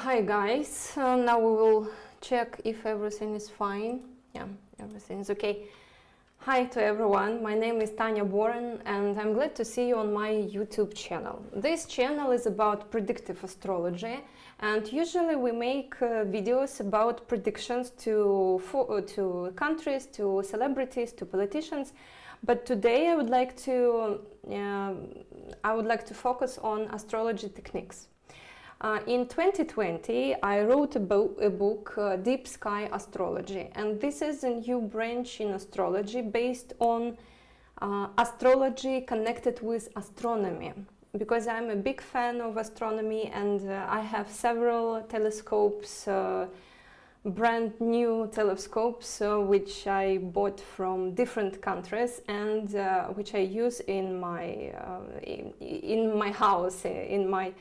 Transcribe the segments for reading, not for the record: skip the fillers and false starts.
Hi guys, now we will check if everything is fine. Yeah, everything is okay. Hi to everyone, my name is Tanya Boran and I'm glad to see you on my YouTube channel. This channel is about predictive astrology and usually we make videos about predictions to countries, to celebrities, to politicians. But today I would like to focus on astrology techniques. In 2020, I wrote a book, Deep Sky Astrology, and this is a new branch in astrology based on astrology connected with astronomy, because I'm a big fan of astronomy and I have several telescopes, brand new telescopes, which I bought from different countries and which I use in my house, in my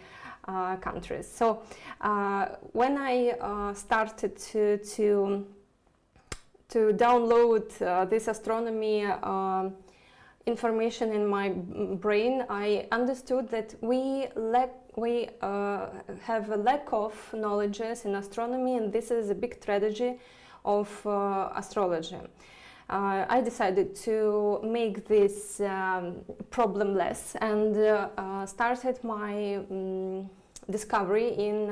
countries. So when I started to download this astronomy information in my brain, I understood that we have a lack of knowledges in astronomy, and this is a big tragedy of astrology. I decided to make this problem less and started my discovery in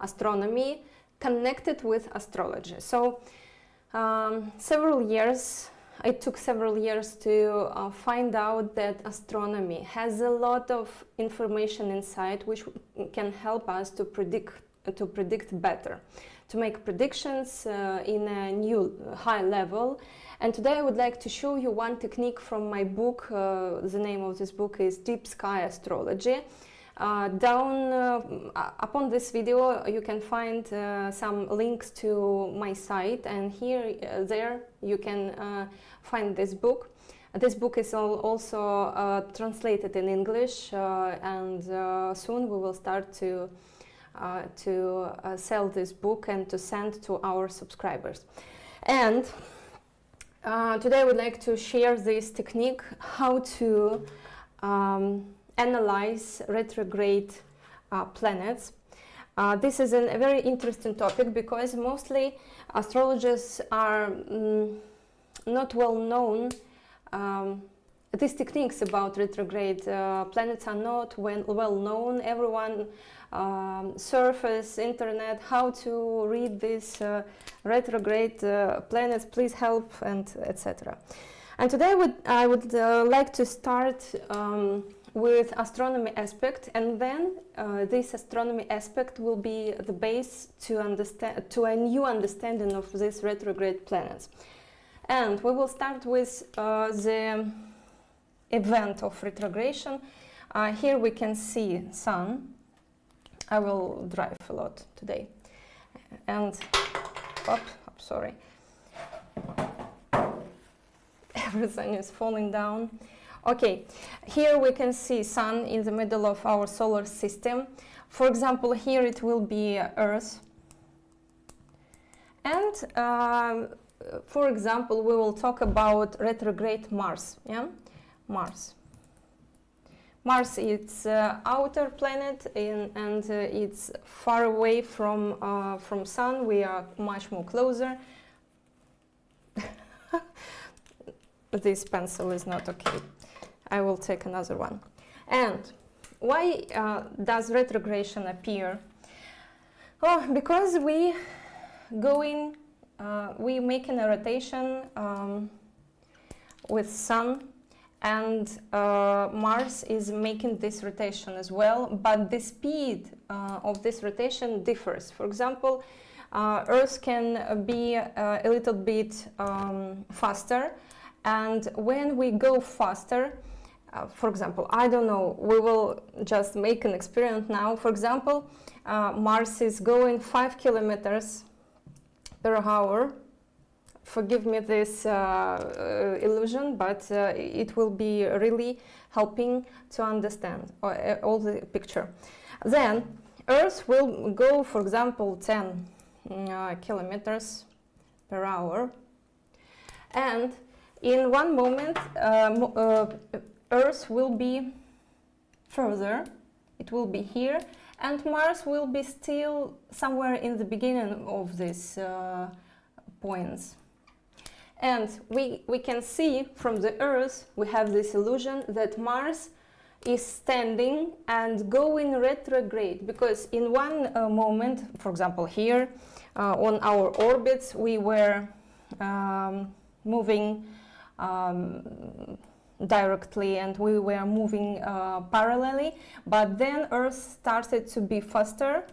astronomy connected with astrology. So it took several years to find out that astronomy has a lot of information inside which can help us to predict better, to make predictions in a new high level. And today I would like to show you one technique from my book. The name of this book is Deep Sky Astrology. Upon this video you can find some links to my site, and there you can find this book. This book is also translated in English, and soon we will start to sell this book and to send to our subscribers. And today I would like to share this technique, how to analyze retrograde planets. This is a very interesting topic because mostly astrologers are not well known. These techniques about retrograde planets are not well known. Everyone surface internet how to read these retrograde planets, please help, and etc. And today I would like to start with astronomy aspect, and then this astronomy aspect will be the base to a new understanding of these retrograde planets. And we will start with the event of retrogradation. Here we can see Sun. I will drive a lot today. And, sorry. Everything is falling down. Okay, here we can see Sun in the middle of our solar system. For example, here it will be Earth. And for example, we will talk about retrograde Mars. Yeah, Mars. Mars is outer planet and it's far away from Sun. We are much more closer. This pencil is not okay. I will take another one. And why does retrogradation appear? Oh, because we making a rotation with Sun, and Mars is making this rotation as well, but the speed of this rotation differs. For example, Earth can be a little bit faster, and when we go faster, for example, I don't know, we will just make an experiment now. For example, Mars is going 5 kilometers per hour. Forgive me this illusion, but it will be really helping to understand all the picture. Then Earth will go, for example, 10 kilometers per hour, and in one moment Earth will be further. It will be here, and Mars will be still somewhere in the beginning of these points. And we can see from the Earth, we have this illusion that Mars is standing and going retrograde, because in one moment, for example here, on our orbits, we were moving directly, and we were moving parallelly, but then Earth started to be faster,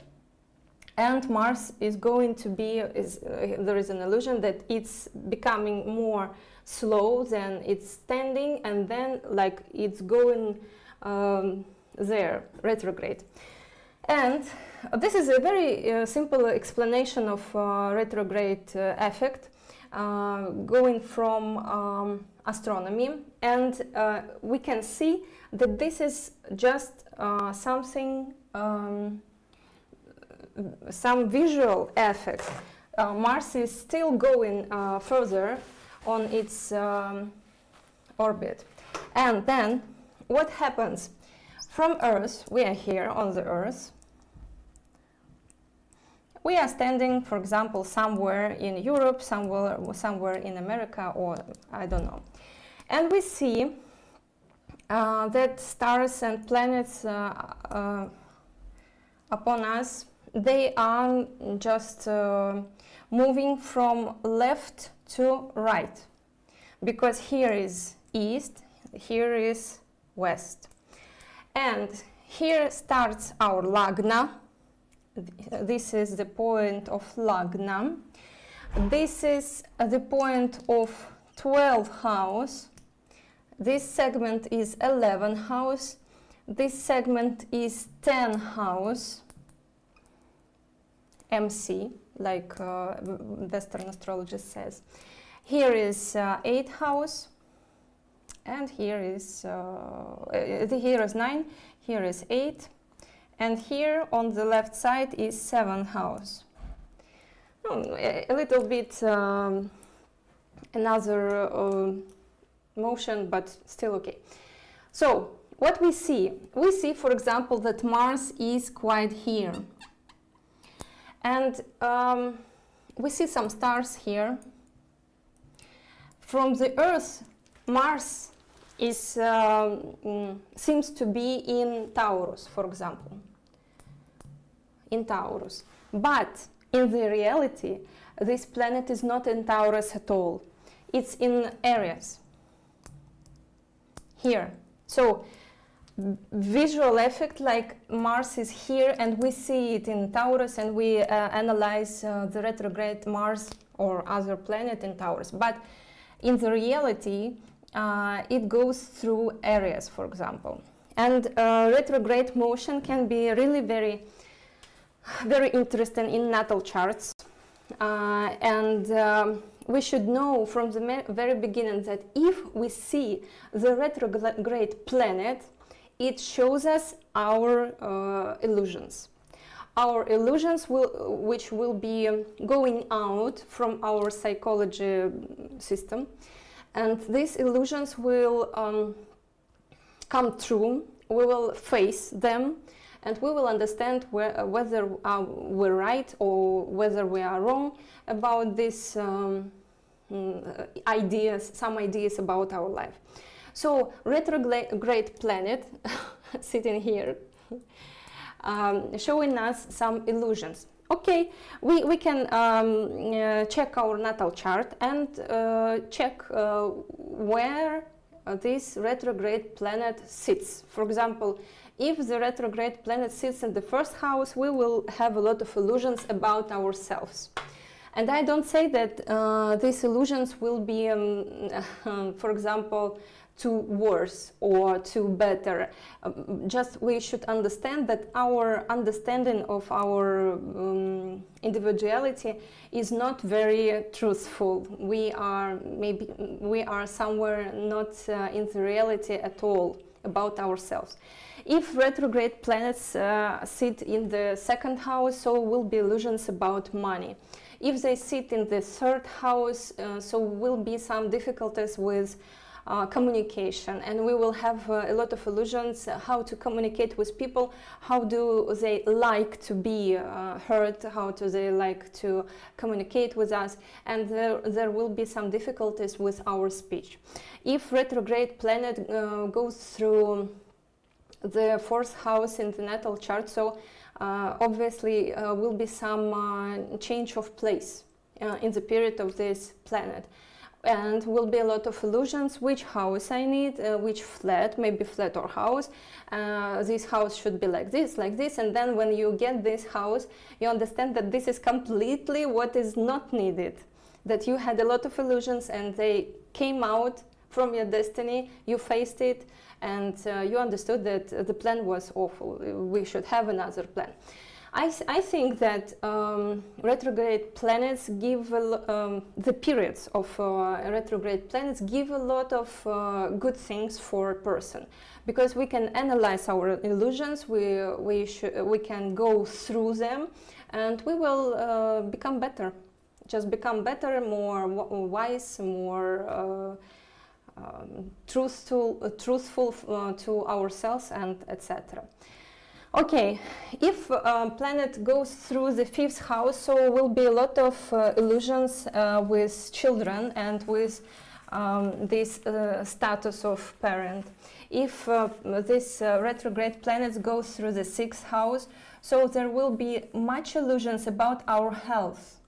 and Mars is going to be, there is an illusion that it's becoming more slow than it's standing, and then like it's going there, retrograde. And this is a very simple explanation of retrograde effect going from astronomy, and we can see that this is just something, some visual effect. Mars is still going further on its orbit. And then what happens? From Earth, we are here on the Earth. We are standing, for example, somewhere in Europe, somewhere in America, or I don't know. And we see that stars and planets upon us, they are just moving from left to right. Because here is east, here is west. And here starts our Lagna. This is the point of Lagna. This is the point of 12th house. This segment is 11th house. This segment is 10th house. MC, like Western astrology says. Here is 8th house. And here is 9, here is 8, and here on the left side is 7th house. A little bit another motion, but still okay. So what we see? We see, for example, that Mars is quite here. And we see some stars here. From the Earth, Mars is seems to be in Taurus, for example, in Taurus. But in the reality, this planet is not in Taurus at all. It's in Aries, here. So visual effect, like Mars is here and we see it in Taurus, and we analyze the retrograde Mars or other planet in Taurus. But in the reality, it goes through Aries, for example. And retrograde motion can be really very interesting in natal charts. We should know from the very beginning that if we see the retrograde planet, it shows us our illusions. Our illusions which will be going out from our psychology system. And these illusions will come true, we will face them, and we will understand whether we're right or whether we are wrong about these ideas, some ideas about our life. So retrograde planet sitting here, showing us some illusions. Okay, we can check our natal chart and check where this retrograde planet sits. For example, if the retrograde planet sits in the first house, we will have a lot of illusions about ourselves. And I don't say that these illusions will be, for example, to worse or to better. Just we should understand that our understanding of our individuality is not very truthful. We are somewhere not in the reality at all about ourselves. If retrograde planets sit in the second house, so will be illusions about money. If they sit in the third house, so will be some difficulties with communication, and we will have a lot of illusions how to communicate with people, how do they like to be heard, how do they like to communicate with us, and there will be some difficulties with our speech. If retrograde planet goes through the fourth house in the natal chart, so obviously will be some change of place in the period of this planet, and will be a lot of illusions, which house I need, which flat, maybe flat or house, this house should be like this, and then when you get this house, you understand that this is completely what is not needed, that you had a lot of illusions and they came out from your destiny, you faced it, and you understood that the plan was awful, we should have another plan. I think that retrograde planets give, the periods of retrograde planets give a lot of good things for a person, because we can analyze our illusions, we can go through them, and we will become better, just become better, more wise, more truthful to ourselves, and etc. Okay, if planet goes through the fifth house, so will be a lot of illusions with children and with this status of parent. If this retrograde planets go through the sixth house, so there will be much illusions about our health.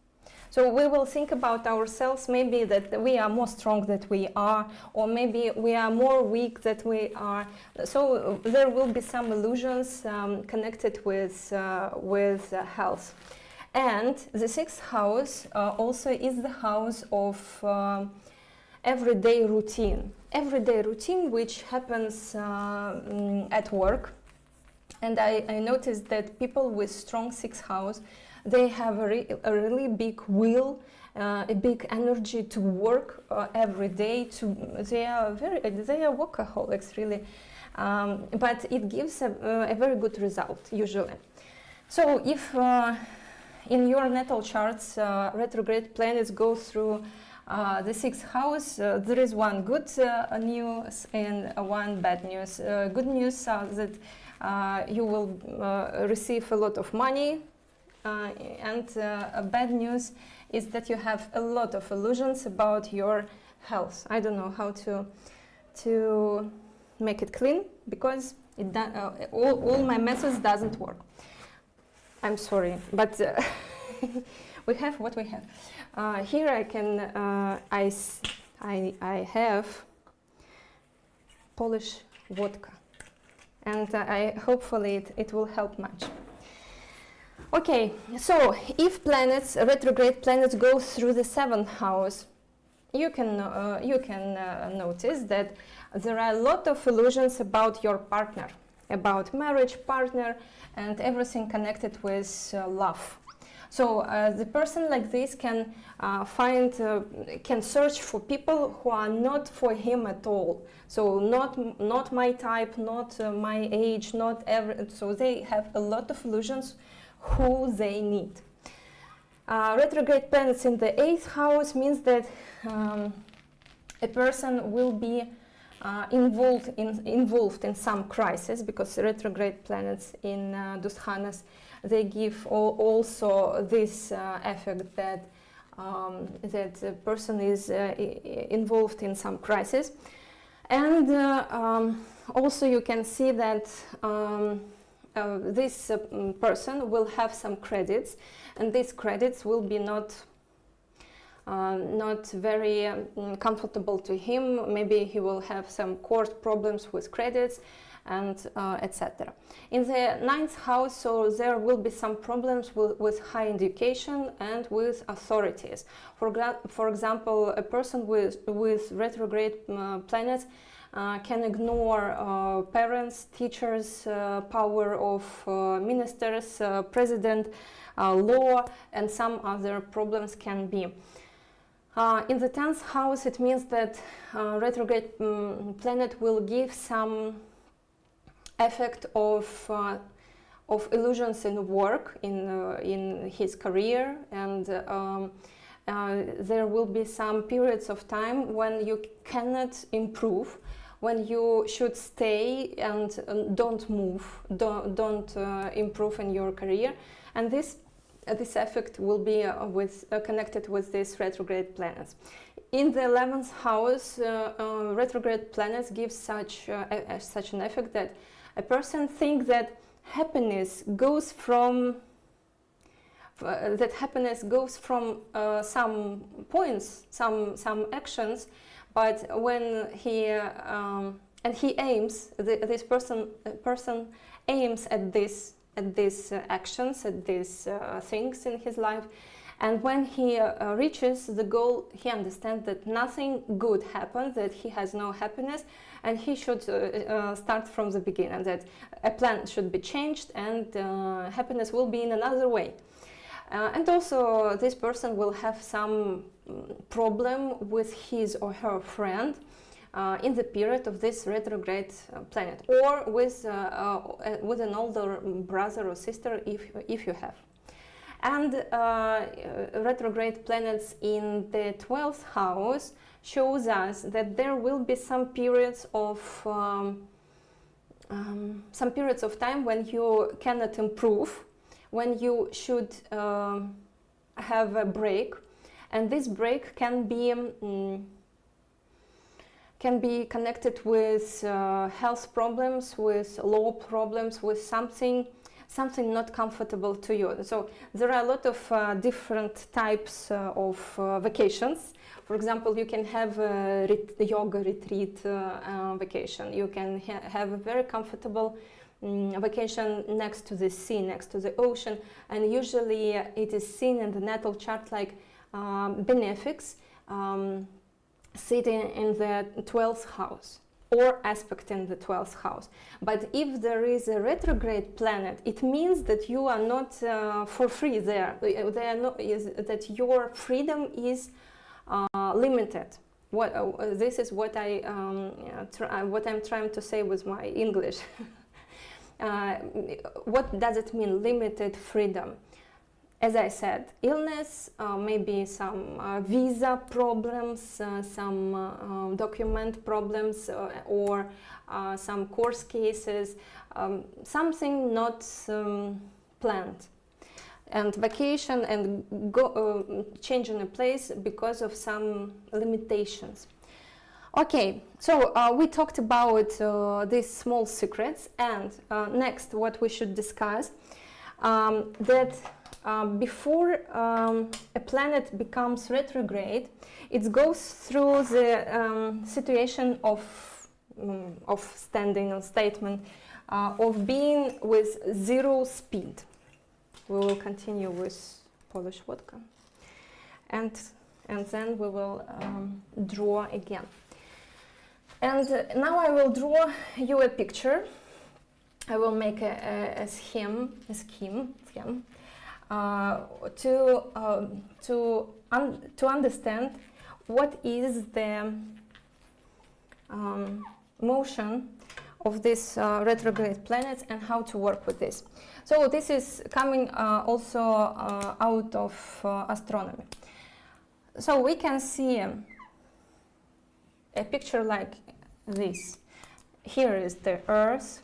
So we will think about ourselves, maybe that we are more strong than we are, or maybe we are more weak than we are. So there will be some illusions connected with health. And the sixth house also is the house of everyday routine. Everyday routine which happens at work. And I noticed that people with strong sixth house, they have a really big will, a big energy to work every day. They are workaholics, really, but it gives a very good result usually. So if in your natal charts retrograde planets go through the sixth house, there is one good news and one bad news. Good news that you will receive a lot of money. And bad news is that you have a lot of illusions about your health. I don't know how to make it clean, because all my methods doesn't work. I'm sorry, but we have what we have. Here I can I have Polish vodka, and hopefully it will help much. Okay, so if planets, retrograde planets, go through the seventh house, you can notice that there are a lot of illusions about your partner, about marriage, partner, and everything connected with love. So the person like this can can search for people who are not for him at all. So not my type, not my age, not every. So they have a lot of illusions who they need. Retrograde planets in the eighth house means that a person will be involved in some crisis, because retrograde planets in Dusthanas, they give also this effect that that the person is involved in some crisis, and also you can see that this person will have some credits, and these credits will be not very comfortable to him. Maybe he will have some court problems with credits, and etc. In the ninth house, so there will be some problems with higher education and with authorities. For example, a person with retrograde planets can ignore parents, teachers, power of ministers, president, law, and some other problems can be. In the 10th house, it means that retrograde planet will give some effect of illusions in work, in his career, and there will be some periods of time when you cannot improve, when you should stay and don't move, don't improve in your career, and this effect will be connected with these retrograde planets. In the 11th house, retrograde planets give such an effect that a person thinks that happiness goes from some points, some actions, but when he aims, this person aims at these actions, at these things in his life, and when he reaches the goal, he understands that nothing good happens, that he has no happiness, and he should start from the beginning, that a plan should be changed and happiness will be in another way. And also this person will have some problem with his or her friend in the period of this retrograde planet, or with an older brother or sister if you have. And retrograde planets in the 12th house shows us that there will be some periods of time when you cannot improve, when you should have a break, and this break can be connected with health problems, with law problems, with something not comfortable to you. So there are a lot of different types of vacations. For example, you can have a yoga retreat vacation. You can have a very comfortable vacation next to the sea, next to the ocean, and usually it is seen in the natal chart like benefics sitting in the 12th house or aspect in the 12th house. But if there is a retrograde planet, it means that you are not for free there. That your freedom is limited. This is what I'm trying to say with my English. What does it mean, limited freedom? As I said, illness, maybe some visa problems, some document problems, or some court cases, something not planned. And vacation and changing a place because of some limitations. Okay, so we talked about these small secrets, and next what we should discuss, that before a planet becomes retrograde, it goes through the situation of standing on statement, of being with zero speed. We will continue with Polish vodka, and then we will draw again. And now I will draw you a picture. I will make a scheme to understand what is the motion of these retrograde planets and how to work with this. So this is coming also out of astronomy. So we can see a picture like this. Here is the Earth.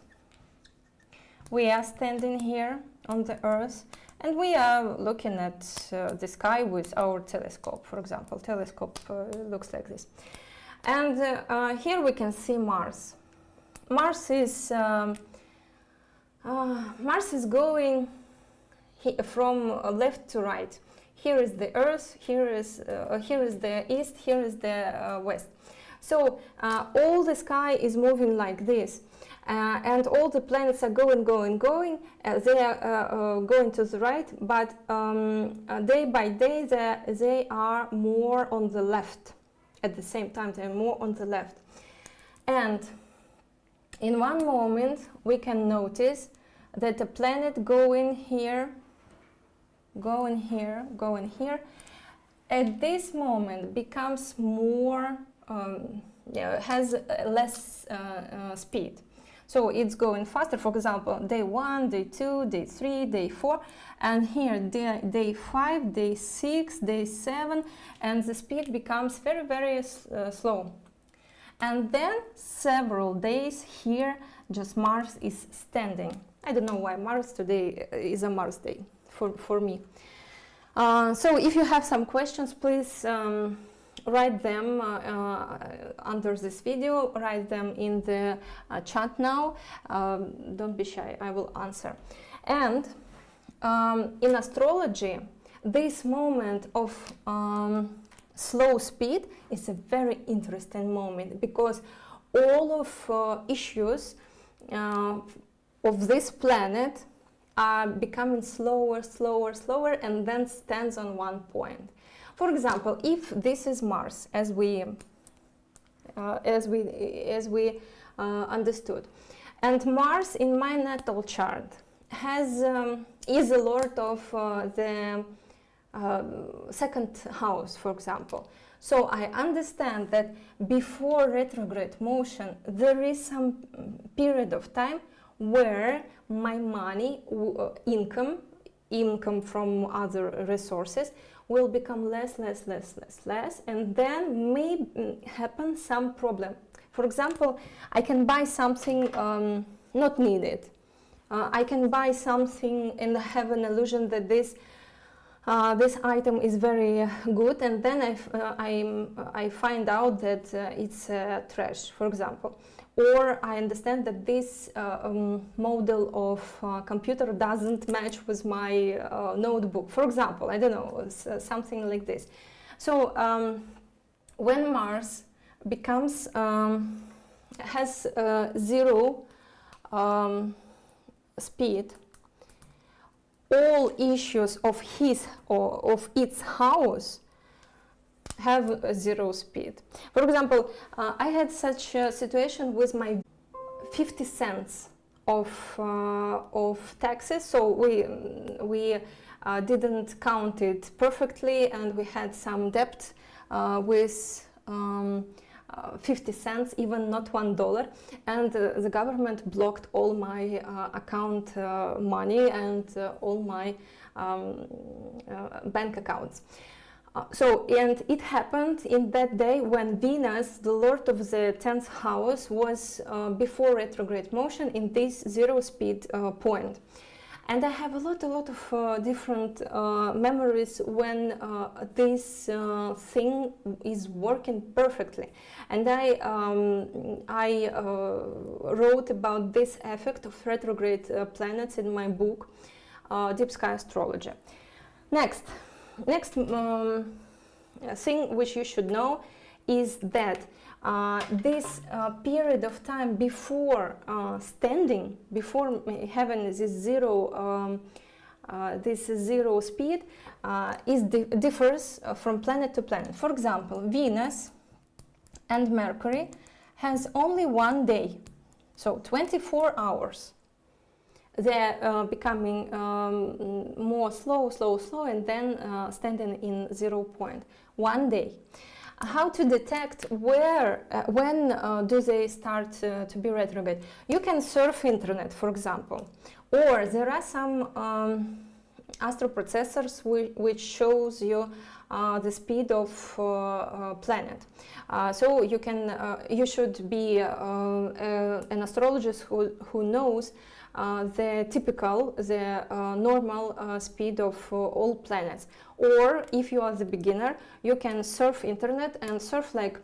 We are standing here on the Earth, and we are looking at the sky with our telescope. For example, telescope looks like this. And here we can see Mars. Mars is going from left to right. Here is the Earth. Here is the East. Here is the West. So all the sky is moving like this, and all the planets are going. They are going to the right, but day by day they are more on the left. At the same time, they are more on the left. And in one moment, we can notice that a planet going here, at this moment becomes more, has less speed. So it's going faster, for example, day 1, day 2, day 3, day 4, and here day 5, day 6, day 7, and the speed becomes very, very slow. And then several days here, just Mars is standing. I don't know why Mars today is a Mars day for me. So if you have some questions, please write them under this video, write them in the chat now. Don't be shy, I will answer. And in astrology, this moment of slow speed is a very interesting moment, because all of issues of this planet are becoming slower, slower, slower, and then stands on one point. For example, if this is Mars, as we understood, and Mars in my natal chart is a lord of the second house, for example. So I understand that before retrograde motion, there is some period of time where my money, income from other resources will become less, and then may happen some problem. For example, I can buy something not needed. I can buy something and have an illusion that this item is very good, and then I find out that it's trash, for example. Or I understand that this model of computer doesn't match with my notebook, for example. I don't know, something like this. So when Mars becomes has zero speed, all issues of his or of its house have a zero speed. For example, I had such a situation with my 50 cents of taxes. So we didn't count it perfectly, and we had some debt with 50 cents, even not $1, and the government blocked all my account money and all my bank accounts. And it happened in that day when Venus, the lord of the 10th house, was before retrograde motion in this zero speed point. And I have a lot of different memories when this thing is working perfectly. And I wrote about this effect of retrograde planets in my book, Deep Sky Astrology. Next thing which you should know is that this period of time before standing, before having this zero speed, differs from planet to planet. For example, Venus and Mercury has only one day, so 24 hours. They're becoming more slow, and then standing in 0 point. 1 day. How to detect when do they start to be retrograde? You can surf internet, for example, or there are some astroprocessors which shows you the speed of planet. So you should be an astrologist who knows the normal speed of all planets. Or if you are the beginner, you can surf internet and surf like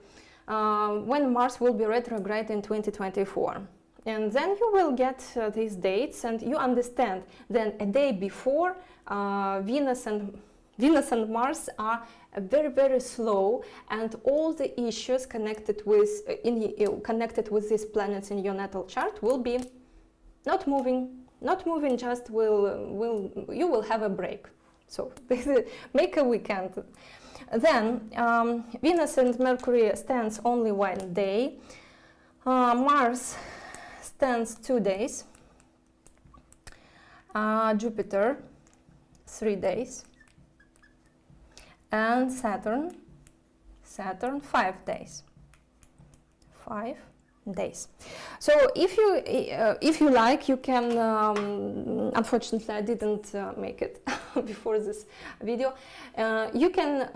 when Mars will be retrograde in 2024. And then you will get these dates, and you understand then a day before Venus and Mars are very, very slow, and all the issues connected with these planets in your natal chart will be not moving, just you will have a break. So make a weekend. Then Venus and Mercury stands only 1 day. Mars stands 2 days. Jupiter 3 days. And Saturn 5 days. 5 days. So if you like, you can, unfortunately I didn't make it before this video, you can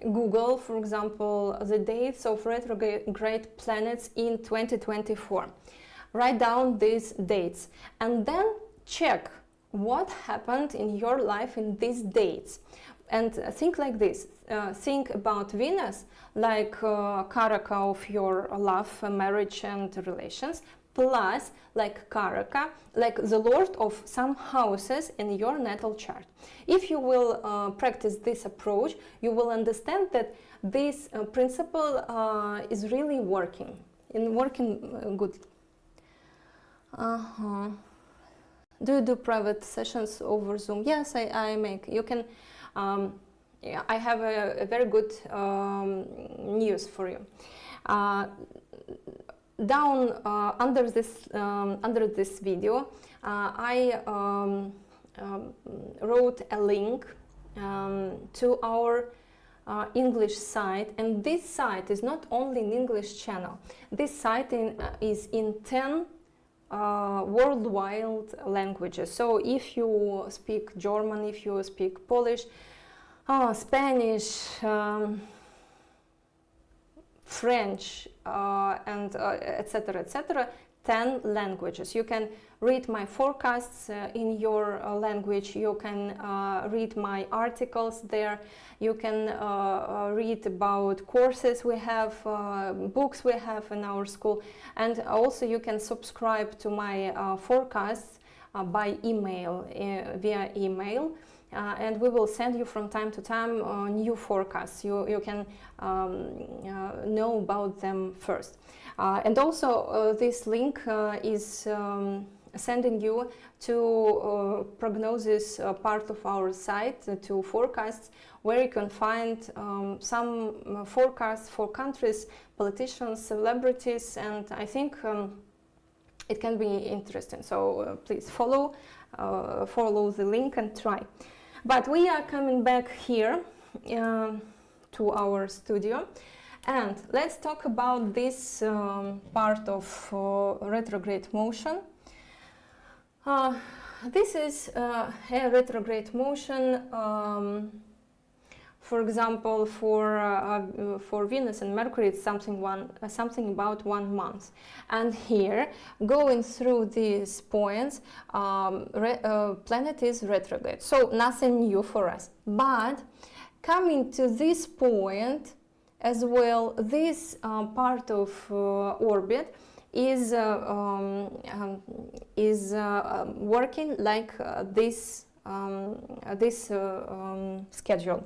Google, for example, the dates of retrograde planets in 2024. Write down these dates and then check what happened in your life in these dates. And think like this, think about Venus like Karaka of your love, marriage and relations, plus like Karaka, like the lord of some houses in your natal chart. If you will practice this approach, you will understand that this principle is really working good. Do you do private sessions over Zoom? Yes, I make. You can. Yeah, I have a very good news for you. Down under this video, I wrote a link to our English site, and this site is not only an English channel. This site is in 10 worldwide languages. So if you speak German, if you speak Polish, Spanish, French, and etc., etc., 10 languages. You can read my forecasts in your language. You can read my articles there. You can read about courses we have, books we have in our school, and also you can subscribe to my forecasts by email, via email. And we will send you from time to time new forecasts. You can know about them first. And also this link is sending you to prognosis part of our site, to forecasts, where you can find some forecasts for countries, politicians, celebrities, and I think it can be interesting. So please follow the link and try. But we are coming back here to our studio, and let's talk about this part of retrograde motion. This is a retrograde motion, for example, for Venus and Mercury, it's something about 1 month. And here, going through these points, planet is retrograde, so nothing new for us. But coming to this point as well, this part of orbit is working like this schedule.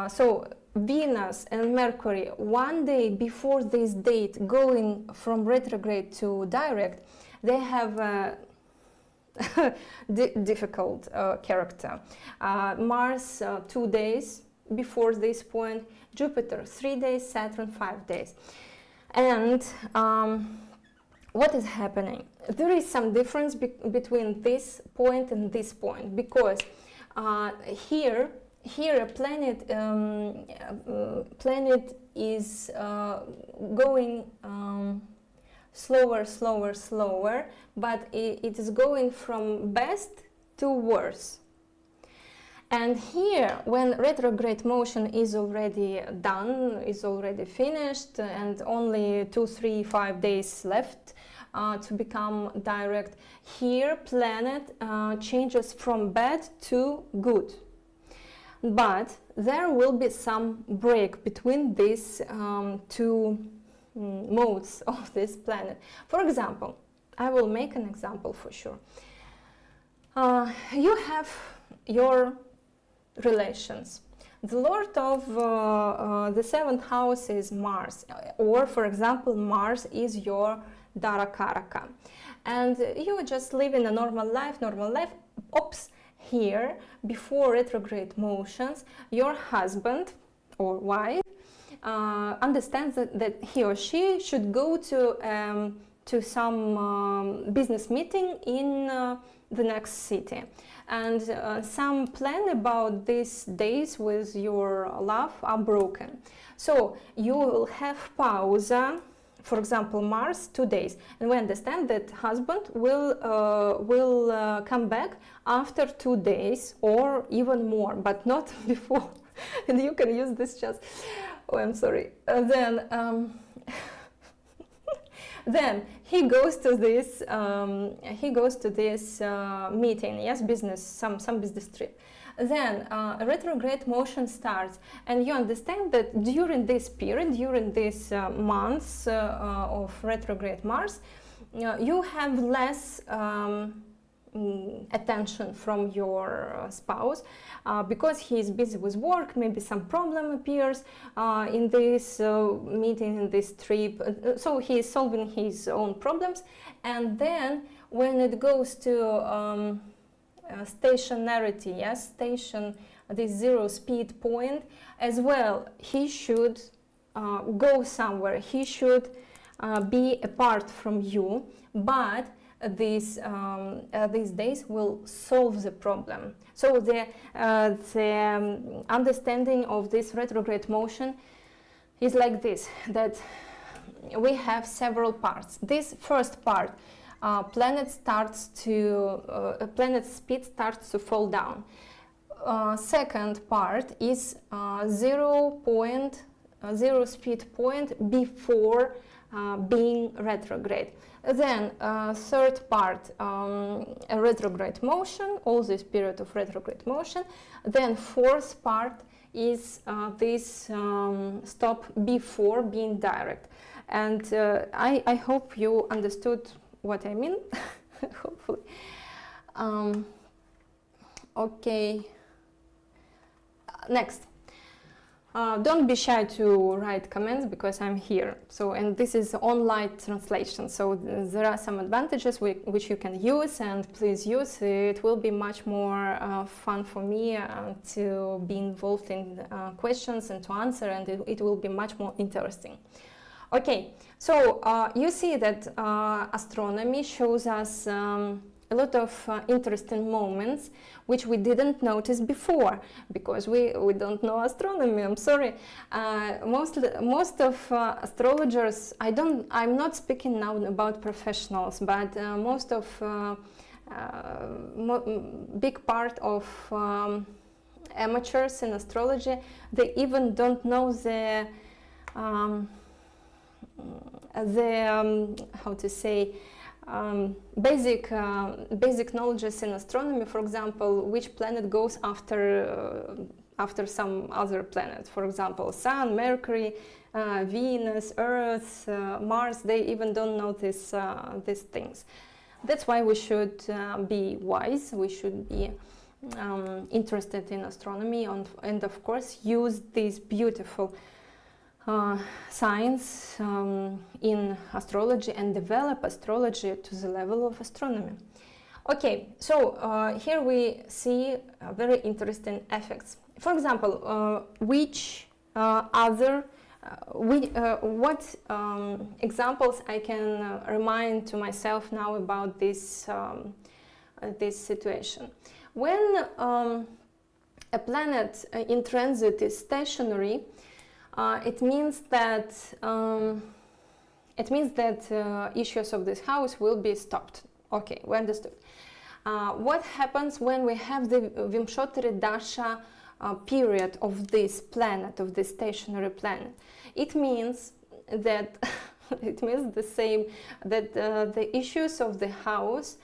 So Venus and Mercury, one day before this date, going from retrograde to direct, they have a difficult character. Mars 2 days before this point, Jupiter 3 days, Saturn 5 days. And what is happening? There is some difference between this point and this point, because here a planet is going slower, but it is going from best to worse. And here, when retrograde motion is already done, is already finished, and only 2, 3, 5 days left to become direct, here planet changes from bad to good. But there will be some break between these two modes of this planet. For example, I will make an example for sure. You have your relations. The lord of the 7th house is Mars, or for example, Mars is your Dara-Karaka. And you just live in a normal life. Oops, here, before retrograde motions, your husband or wife understands that he or she should go to some business meeting in the next city. And some plan about these days with your love are broken. So you will have pause for example, Mars 2 days, and we understand that husband will come back after 2 days or even more, but not before. And you can use this just, oh, I'm sorry. Then he goes to this meeting, yes, business, some business trip. Then a retrograde motion starts, and you understand that during this period, during these months of retrograde Mars, you have less attention from your spouse because he is busy with work. Maybe some problem appears in this meeting, in this trip, so he is solving his own problems. And then when it goes to stationarity, yes, this zero speed point as well, he should go somewhere, he should be apart from you, but these days will solve the problem. So the understanding of this retrograde motion is like this, that we have several parts. This first part, planet speed starts to fall down. Second part is zero speed point before being retrograde. Then third part, a retrograde motion, all this period of retrograde motion. Then fourth part is this stop before being direct. And I hope you understood what I mean, hopefully. Okay, next. Don't be shy to write comments because I'm here. So, and this is online translation. So there are some advantages which you can use, and please use. It will be much more fun for me to be involved in questions and to answer, and it will be much more interesting. Okay, so you see that astronomy shows us a lot of interesting moments which we didn't notice before because we don't know astronomy. I'm sorry. Most of astrologers, I'm not speaking now about professionals, but most of big part of amateurs in astrology, they even don't know the how to say, basic knowledges in astronomy. For example, which planet goes after some other planet. For example, Sun, Mercury, Venus, Earth, Mars. They even don't know these things. That's why we should be wise. We should be interested in astronomy and of course use these beautiful science in astrology and develop astrology to the level of astronomy. Okay, so here we see very interesting effects. For example, what examples I can remind to myself now about this situation. When a planet in transit is stationary, it means that issues of this house will be stopped. Okay, we understood. What happens when we have the Vimshotari Dasha period of this planet, of this stationary planet? It means that the same, that the issues of the house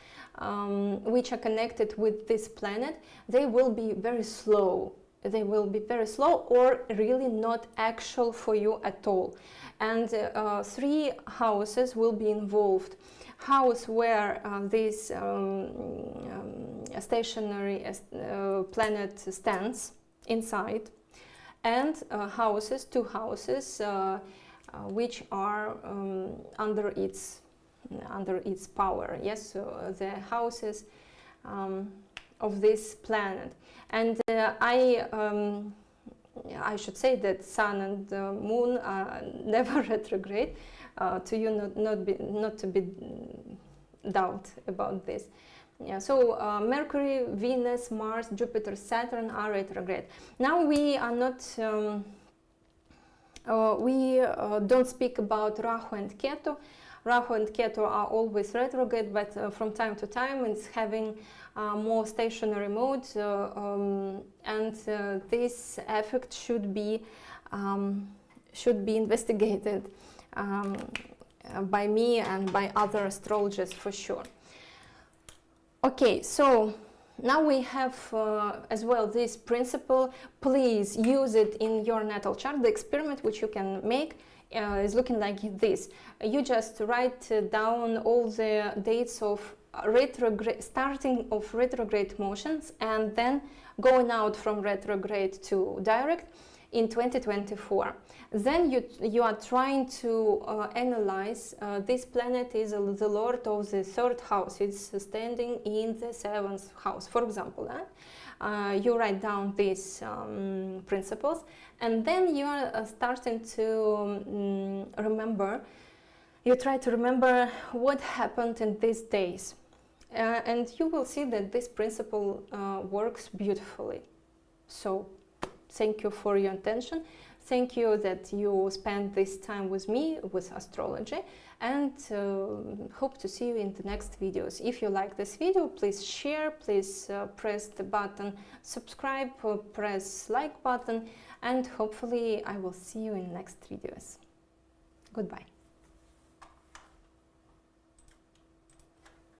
which are connected with this planet, they will be very slow. They will be very slow or really not actual for you at all. And 3 houses will be involved. House where this stationary planet stands inside, and 2 houses which are under its power. Yes, so the houses of this planet. And I should say that Sun and Moon are never retrograde. To you, not to be doubt about this. Yeah. So Mercury, Venus, Mars, Jupiter, Saturn are retrograde. Now we are not We don't speak about Rahu and Ketu. Rahu and Ketu are always retrograde, but from time to time it's having more stationary mode, and this effect should be investigated by me and by other astrologers for sure. Okay, so now we have as well this principle. Please use it in your natal chart. The experiment which you can make is looking like this. You just write down all the dates of starting of retrograde motions and then going out from retrograde to direct in 2024. Then you are trying to analyze this planet is the lord of the third house. It's standing in the seventh house, for example. You write down these principles, and then you are starting to remember. You try to remember what happened in these days, and you will see that this principle works beautifully. So thank you for your attention. Thank you that you spent this time with me, with astrology, and hope to see you in the next videos. If you like this video, please share, please press the button subscribe, press like button, and hopefully I will see you in next videos. Goodbye.